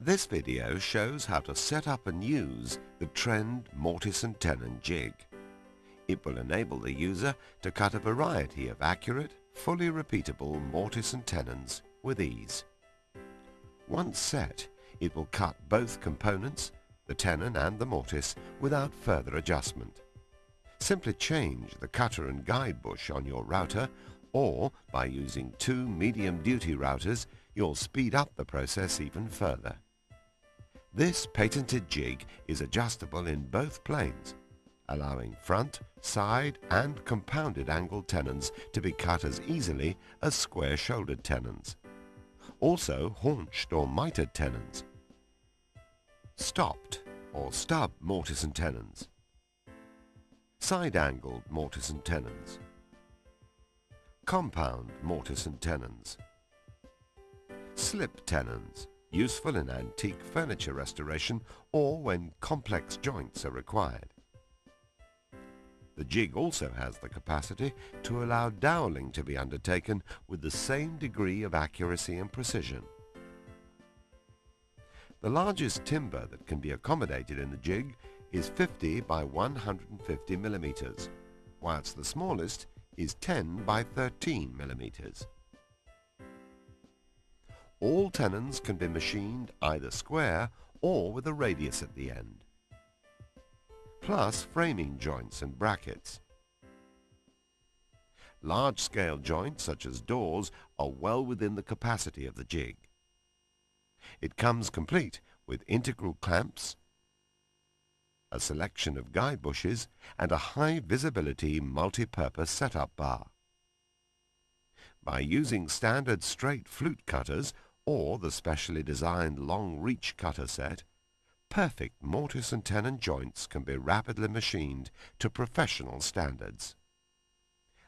This video shows how to set up and use the Trend Mortise Tenon Jig. It will enable the user to cut a variety of accurate, fully repeatable mortise and tenons with ease. Once set, it will cut both components, the tenon and the mortise, without further adjustment. Simply change the cutter and guide bush on your router, or by using two medium-duty routers, you'll speed up the process even further. This patented jig is adjustable in both planes, allowing front, side and compounded angled tenons to be cut as easily as square-shouldered tenons. Also haunched or mitered tenons, stopped or stub mortise and tenons, side-angled mortise and tenons, compound mortise and tenons, slip tenons, useful in antique furniture restoration or when complex joints are required. The jig also has the capacity to allow doweling to be undertaken with the same degree of accuracy and precision. The largest timber that can be accommodated in the jig is 50 by 150 millimeters, whilst the smallest is 10 by 13 millimeters. All tenons can be machined either square or with a radius at the end, plus framing joints and brackets. Large-scale joints such as doors are well within the capacity of the jig. It comes complete with integral clamps, a selection of guide bushes and a high-visibility multi-purpose setup bar. By using standard straight flute cutters or the specially designed long-reach cutter set, perfect mortise and tenon joints can be rapidly machined to professional standards.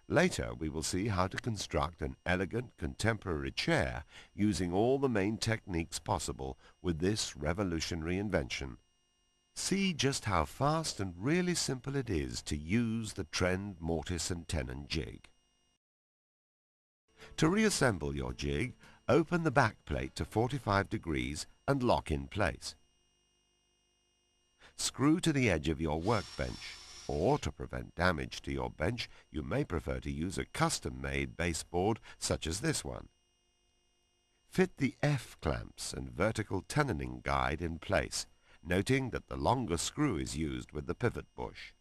Later we will see how to construct an elegant contemporary chair using all the main techniques possible with this revolutionary invention. See just how fast and really simple it is to use the Trend Mortise and Tenon Jig. To reassemble your jig, open the back plate to 45 degrees and lock in place. Screw to the edge of your workbench, or to prevent damage to your bench, you may prefer to use a custom-made baseboard such as this one. Fit the F-clamps and vertical tenoning guide in place, noting that the longer screw is used with the pivot bush.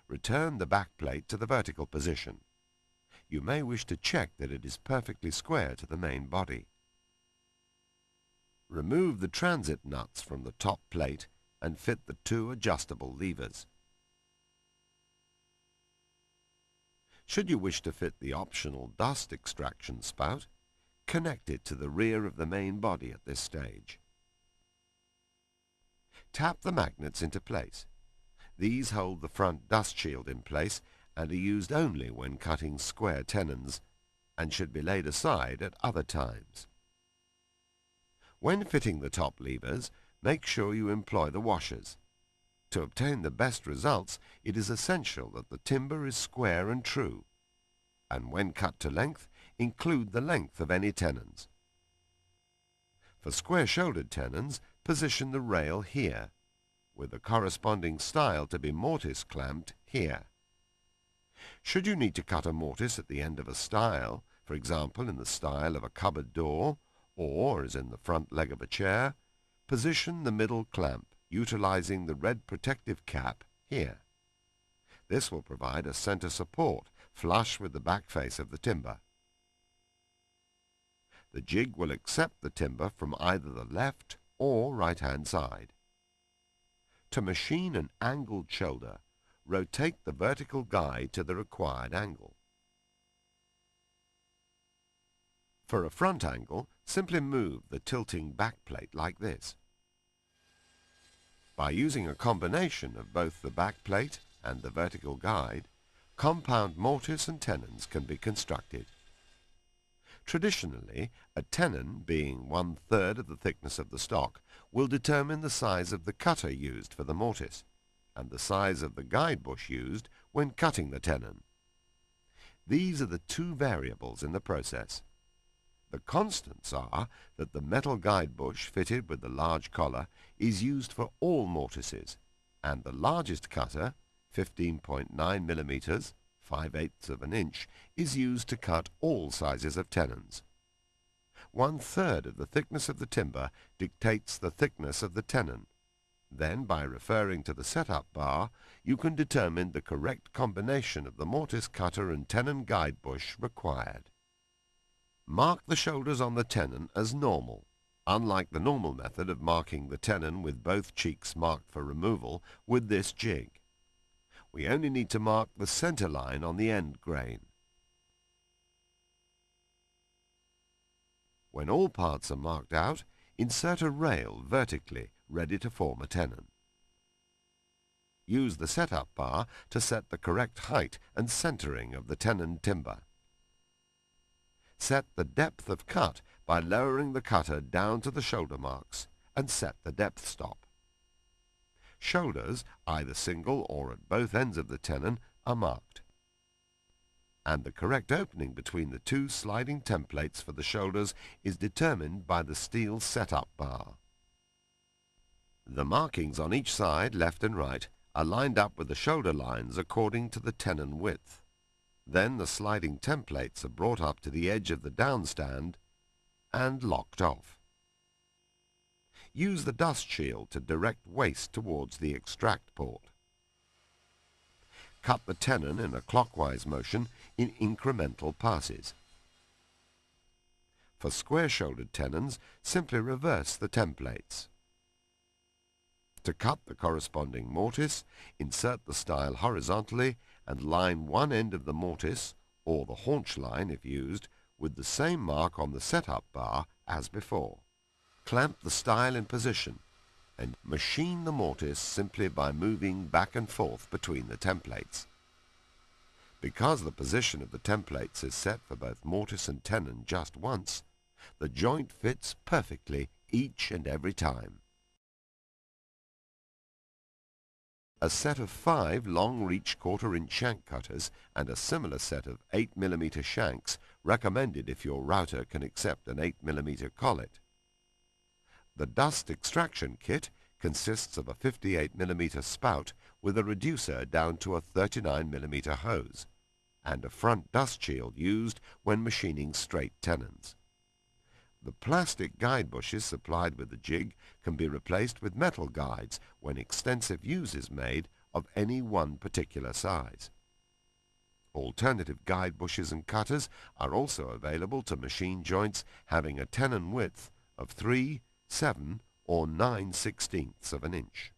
Return the back plate to the vertical position. You may wish to check that it is perfectly square to the main body. Remove the transit nuts from the top plate and fit the two adjustable levers. Should you wish to fit the optional dust extraction spout, connect it to the rear of the main body at this stage. Tap the magnets into place. These hold the front dust shield in place and are used only when cutting square tenons and should be laid aside at other times. When fitting the top levers, make sure you employ the washers. To obtain the best results, it is essential that the timber is square and true, and when cut to length, include the length of any tenons. For square-shouldered tenons, position the rail here, with the corresponding style to be mortise clamped here. Should you need to cut a mortise at the end of a style, for example in the style of a cupboard door, or as in the front leg of a chair, position the middle clamp, utilizing the red protective cap here. This will provide a center support flush with the back face of the timber. The jig will accept the timber from either the left or right-hand side. To machine an angled shoulder, rotate the vertical guide to the required angle. For a front angle, simply move the tilting back plate like this. By using a combination of both the back plate and the vertical guide, compound mortise and tenons can be constructed. Traditionally, a tenon, being 1/3 of the thickness of the stock, will determine the size of the cutter used for the mortise, and the size of the guide bush used when cutting the tenon. These are the two variables in the process. The constants are that the metal guide bush fitted with the large collar is used for all mortises, and the largest cutter, 15.9 millimeters, 5/8 of an inch, is used to cut all sizes of tenons. 1/3 of the thickness of the timber dictates the thickness of the tenon. Then, by referring to the setup bar, you can determine the correct combination of the mortise cutter and tenon guide bush required. Mark the shoulders on the tenon as normal, unlike the normal method of marking the tenon with both cheeks marked for removal with this jig. We only need to mark the center line on the end grain. When all parts are marked out, insert a rail vertically ready to form a tenon. Use the setup bar to set the correct height and centering of the tenon timber. Set the depth of cut by lowering the cutter down to the shoulder marks and set the depth stop. Shoulders, either single or at both ends of the tenon, are marked, and the correct opening between the two sliding templates for the shoulders is determined by the steel setup bar. The markings on each side, left and right, are lined up with the shoulder lines according to the tenon width. Then the sliding templates are brought up to the edge of the downstand and locked off. Use the dust shield to direct waste towards the extract port. Cut the tenon in a clockwise motion in incremental passes. For square-shouldered tenons, simply reverse the templates. To cut the corresponding mortise, insert the style horizontally and line one end of the mortise, or the haunch line if used, with the same mark on the setup bar as before. Clamp the style in position and machine the mortise simply by moving back and forth between the templates. Because the position of the templates is set for both mortise and tenon just once, the joint fits perfectly each and every time. A set of 5 long-reach 1/4-inch shank cutters and a similar set of 8 mm shanks recommended if your router can accept an 8 mm collet. The dust extraction kit consists of a 58 mm spout with a reducer down to a 39 mm hose, and a front dust shield used when machining straight tenons. The plastic guide bushes supplied with the jig can be replaced with metal guides when extensive use is made of any one particular size. Alternative guide bushes and cutters are also available to machine joints having a tenon width of 3, 7 or 9/16 of an inch.